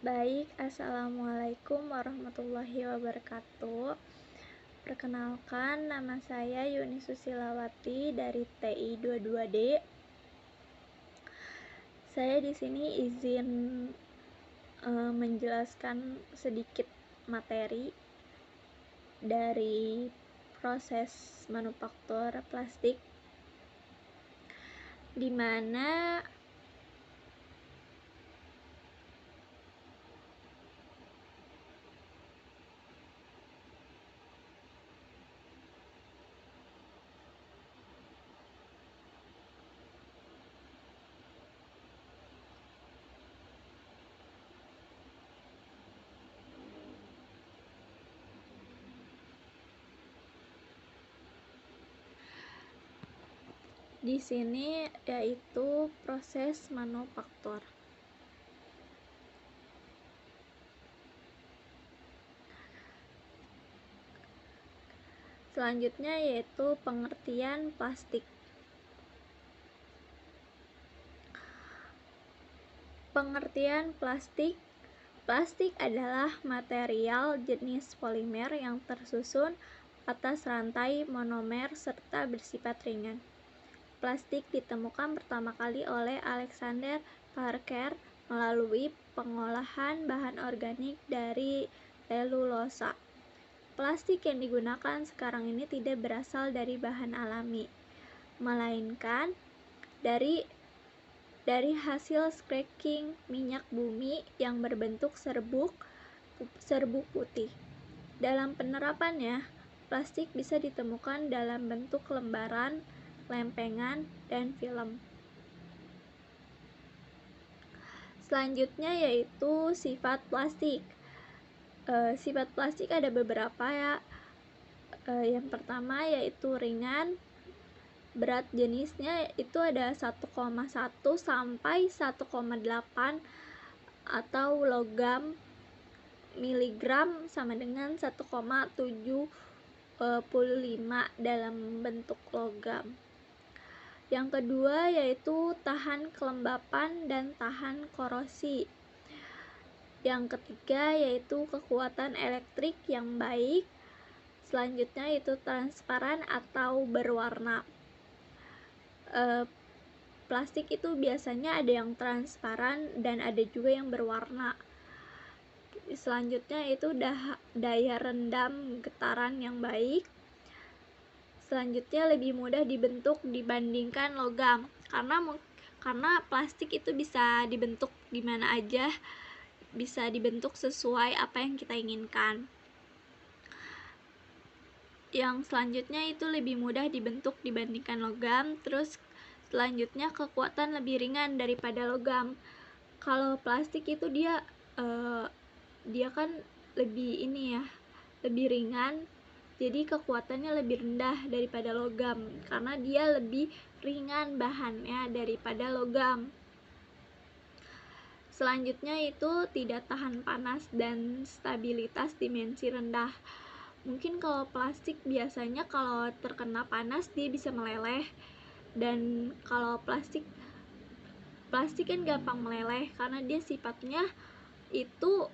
Baik, Assalamualaikum warahmatullahi wabarakatuh. Perkenalkan, nama saya Yuni Susilawati dari TI 22D. Saya di sini izin menjelaskan sedikit materi dari proses manufaktur plastik, di mana di sini yaitu proses manufaktur. Selanjutnya yaitu pengertian plastik. Pengertian plastik. Plastik adalah material jenis polimer yang tersusun atas rantai monomer serta bersifat ringan. Plastik ditemukan pertama kali oleh Alexander Parker melalui pengolahan bahan organik dari selulosa. Plastik yang digunakan sekarang ini tidak berasal dari bahan alami, melainkan dari hasil cracking minyak bumi yang berbentuk serbuk putih. Dalam penerapannya, plastik bisa ditemukan dalam bentuk lembaran, lempengan, dan film. Selanjutnya yaitu sifat plastik. Sifat plastik ada beberapa ya. Yang pertama yaitu ringan. Berat jenisnya itu ada 1,1 sampai 1,8 atau logam miligram sama dengan 1,75 dalam bentuk logam. Yang kedua yaitu tahan kelembapan dan tahan korosi. Yang ketiga yaitu kekuatan elektrik yang baik. Selanjutnya yaitu transparan atau berwarna. Plastik itu biasanya ada yang transparan dan ada juga yang berwarna. Selanjutnya itu daya rendam getaran yang baik. Selanjutnya lebih mudah dibentuk dibandingkan logam, karena plastik itu bisa dibentuk di mana aja, bisa dibentuk sesuai apa yang kita inginkan. Yang selanjutnya itu lebih mudah dibentuk dibandingkan logam. Terus selanjutnya kekuatan lebih ringan daripada logam. Kalau plastik itu dia kan lebih ringan, jadi kekuatannya lebih rendah daripada logam karena dia lebih ringan bahannya daripada logam. Selanjutnya itu tidak tahan panas dan stabilitas dimensi rendah. Mungkin kalau plastik biasanya kalau terkena panas dia bisa meleleh, dan kalau plastik kan gampang meleleh karena dia sifatnya itu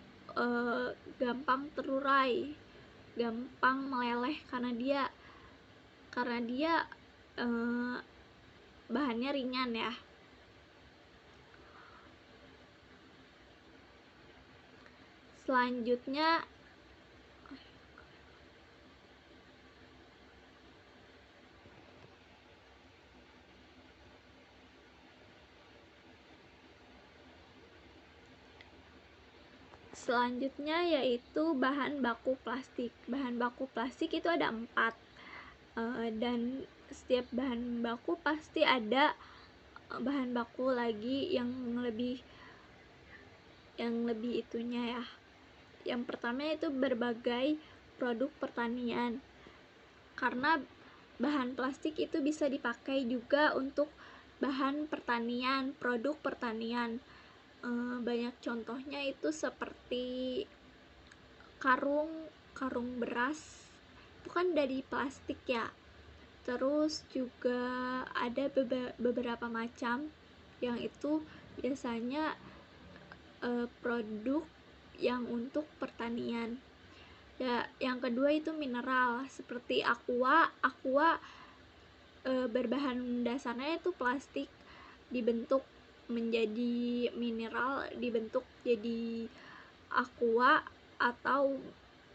gampang terurai, gampang meleleh karena dia bahannya ringan ya. Selanjutnya yaitu bahan baku plastik. Bahan baku plastik itu ada 4, dan setiap bahan baku pasti ada bahan baku lagi yang lebih itunya ya. Yang pertama itu berbagai produk pertanian, karena bahan plastik itu bisa dipakai juga untuk bahan pertanian, produk pertanian. Banyak contohnya itu seperti karung beras, itu kan dari plastik ya. Terus juga ada beberapa macam yang itu biasanya produk yang untuk pertanian. Ya, yang kedua itu mineral seperti aqua berbahan dasarnya itu plastik dibentuk menjadi mineral, dibentuk jadi aqua atau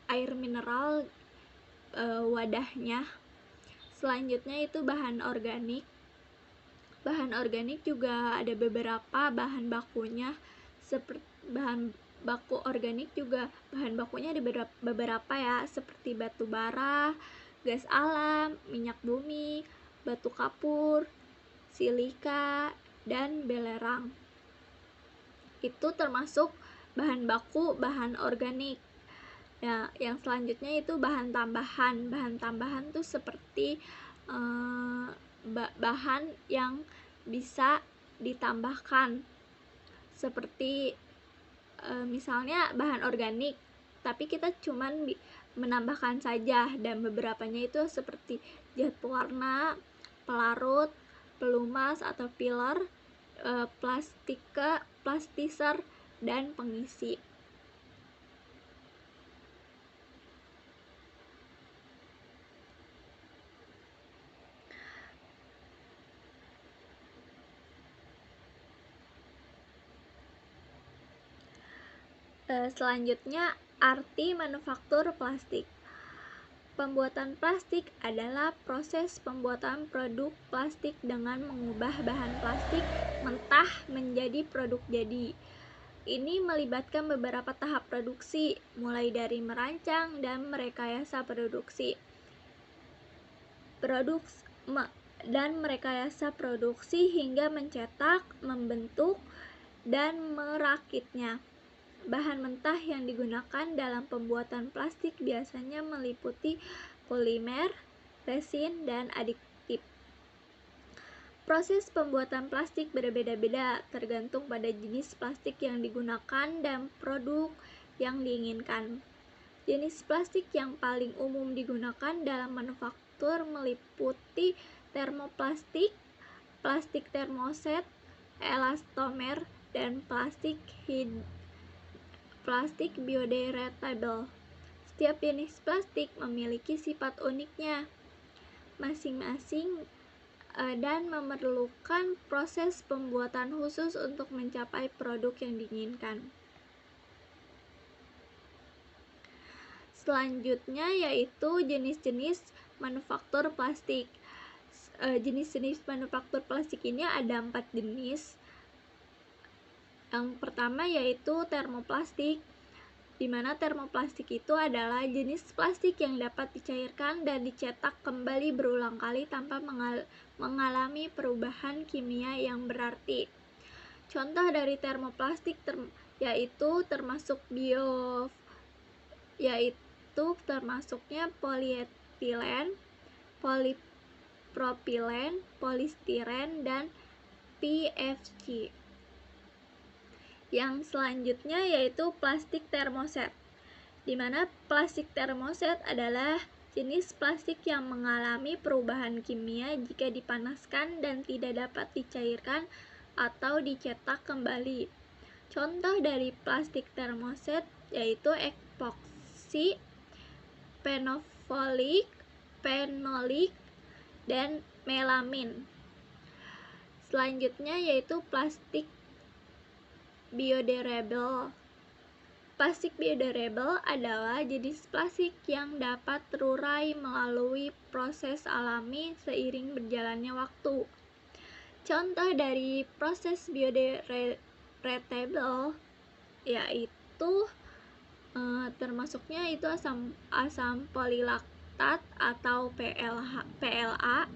air mineral wadahnya. Selanjutnya itu bahan organik. Bahan organik juga ada beberapa bahan bakunya, seperti bahan baku organik juga bahan bakunya ada beberapa ya, seperti batu bara, gas alam, minyak bumi, batu kapur, silika, dan belerang. Itu termasuk bahan baku bahan organik. Ya, yang selanjutnya itu bahan tambahan. Bahan tambahan tuh seperti bahan yang bisa ditambahkan, seperti misalnya bahan organik tapi kita cuman menambahkan saja, dan beberapanya itu seperti zat pewarna, pelarut, pelumas atau filler, plastiser, dan pengisi. Selanjutnya, arti manufaktur plastik. Pembuatan plastik adalah proses pembuatan produk plastik dengan mengubah bahan plastik mentah menjadi produk jadi. Ini melibatkan beberapa tahap produksi, mulai dari merancang dan merekayasa produksi. Dan merekayasa produksi hingga mencetak, membentuk, dan merakitnya. Bahan mentah yang digunakan dalam pembuatan plastik biasanya meliputi polimer, resin, dan aditif. Proses pembuatan plastik berbeda-beda tergantung pada jenis plastik yang digunakan dan produk yang diinginkan. Jenis plastik yang paling umum digunakan dalam manufaktur meliputi termoplastik, plastik termoset, elastomer, dan plastik biodegradable. Setiap jenis plastik memiliki sifat uniknya masing-masing dan memerlukan proses pembuatan khusus untuk mencapai produk yang diinginkan. Selanjutnya yaitu jenis-jenis manufaktur plastik. Jenis-jenis manufaktur plastik ini ada 4 jenis. Yang pertama yaitu termoplastik, di mana termoplastik itu adalah jenis plastik yang dapat dicairkan dan dicetak kembali berulang kali tanpa mengalami perubahan kimia yang berarti. Contoh dari termoplastik termasuknya polietilen, polipropilen, polistiren, dan PFC. Yang selanjutnya yaitu plastik termoset, di mana plastik termoset adalah jenis plastik yang mengalami perubahan kimia jika dipanaskan dan tidak dapat dicairkan atau dicetak kembali. Contoh dari plastik termoset yaitu epoksi, fenolik, dan melamin. Selanjutnya yaitu plastik biodegradable. Plastik biodegradable adalah jenis plastik yang dapat terurai melalui proses alami seiring berjalannya waktu. Contoh dari proses biodegradable yaitu termasuknya itu asam polilaktat atau PLA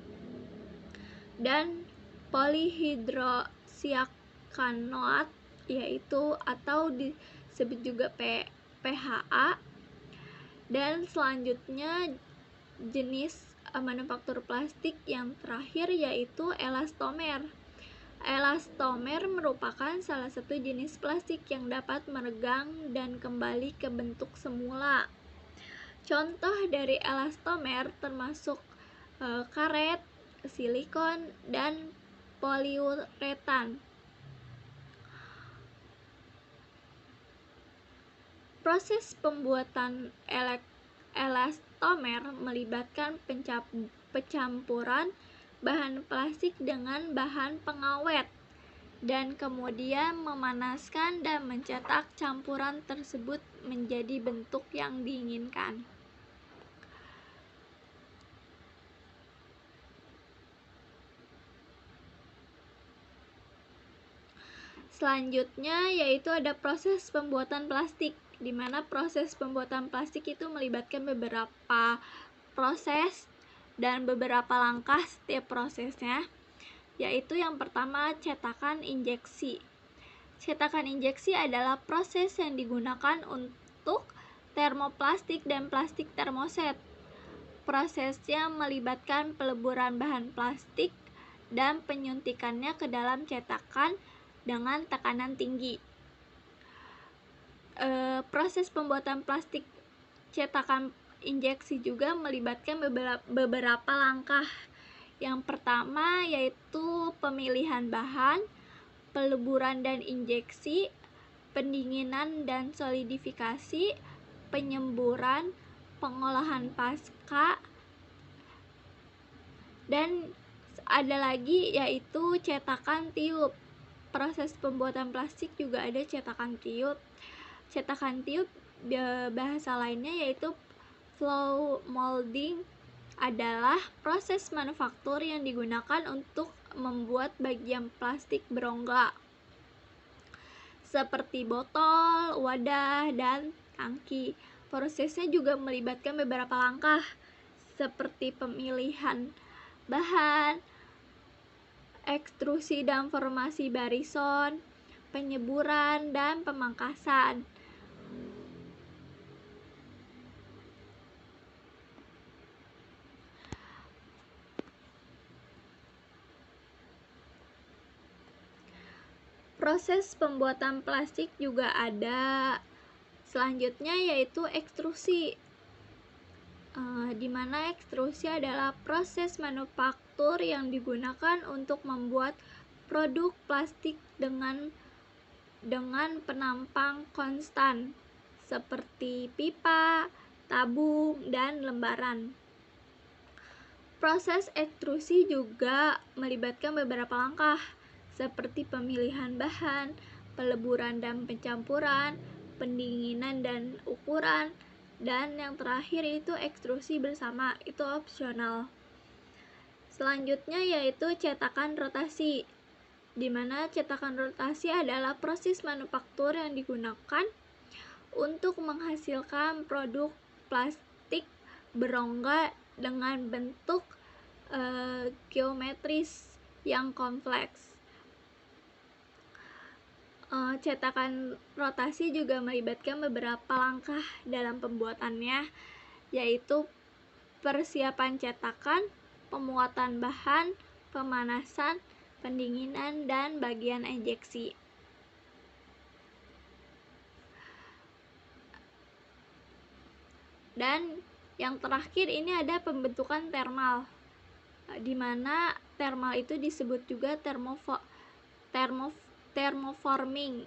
dan polihidroksianoat yaitu atau disebut juga PHA. Dan selanjutnya jenis manufaktur plastik yang terakhir yaitu elastomer. Elastomer merupakan salah satu jenis plastik yang dapat meregang dan kembali ke bentuk semula. Contoh dari elastomer termasuk karet, silikon, dan poliuretan. Proses pembuatan elastomer melibatkan pencampuran bahan plastik dengan bahan pengawet dan kemudian memanaskan dan mencetak campuran tersebut menjadi bentuk yang diinginkan. Selanjutnya yaitu ada proses pembuatan plastik, di mana proses pembuatan plastik itu melibatkan beberapa proses dan beberapa langkah setiap prosesnya, yaitu yang pertama cetakan injeksi. Cetakan injeksi adalah proses yang digunakan untuk termoplastik dan plastik termoset. Prosesnya melibatkan peleburan bahan plastik dan penyuntikannya ke dalam cetakan dengan tekanan tinggi. Proses pembuatan plastik cetakan injeksi juga melibatkan beberapa langkah. Yang pertama yaitu pemilihan bahan, peleburan dan injeksi, pendinginan dan solidifikasi, penyemburan, pengolahan pasca, dan ada lagi yaitu cetakan tiup. Proses pembuatan plastik juga ada cetakan tiup. Cetakan tiup bahasa lainnya yaitu flow molding adalah proses manufaktur yang digunakan untuk membuat bagian plastik berongga seperti botol, wadah, dan tangki. Prosesnya juga melibatkan beberapa langkah seperti pemilihan bahan, ekstrusi dan formasi barison, penyeburan, dan pemangkasan. Proses pembuatan plastik juga ada selanjutnya yaitu ekstrusi, di mana ekstrusi adalah proses manufaktur yang digunakan untuk membuat produk plastik dengan penampang konstan seperti pipa, tabung, dan lembaran. Proses ekstrusi juga melibatkan beberapa langkah seperti pemilihan bahan, peleburan dan pencampuran, pendinginan dan ukuran, dan yang terakhir itu ekstrusi bersama, itu opsional. Selanjutnya yaitu cetakan rotasi, di mana cetakan rotasi adalah proses manufaktur yang digunakan untuk menghasilkan produk plastik berongga dengan bentuk geometris yang kompleks. Cetakan rotasi juga melibatkan beberapa langkah dalam pembuatannya, yaitu persiapan cetakan, pemuatan bahan, pemanasan, pendinginan, dan bagian injeksi. Dan yang terakhir ini ada pembentukan thermal, di mana thermal itu disebut juga thermoforming,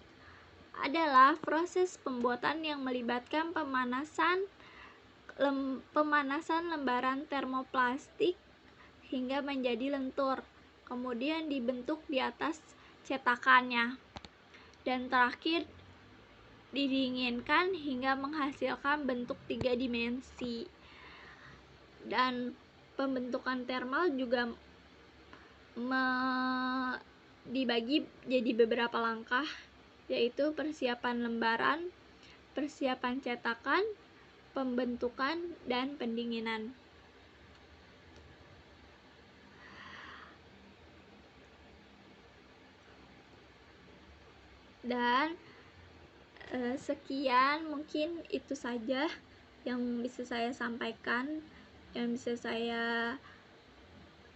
adalah proses pembuatan yang melibatkan pemanasan lembaran termoplastik hingga menjadi lentur, kemudian dibentuk di atas cetakannya, dan terakhir didinginkan hingga menghasilkan bentuk 3 dimensi. Dan pembentukan thermal juga dibagi jadi beberapa langkah, yaitu persiapan lembaran, persiapan cetakan, pembentukan, dan pendinginan. Dan sekian, mungkin itu saja yang bisa saya sampaikan, yang bisa saya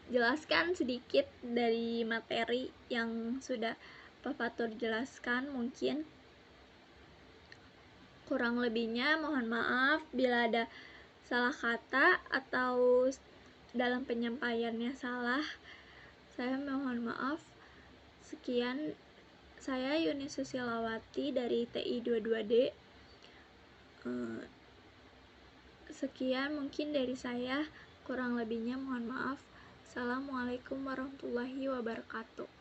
jelaskan sedikit dari materi yang sudah Pak Fatur jelaskan. Mungkin kurang lebihnya mohon maaf bila ada salah kata atau dalam penyampaiannya salah, saya mohon maaf. Sekian, saya Yuni Susilawati dari TI 22D. Sekian mungkin dari saya, kurang lebihnya mohon maaf. Assalamualaikum warahmatullahi wabarakatuh.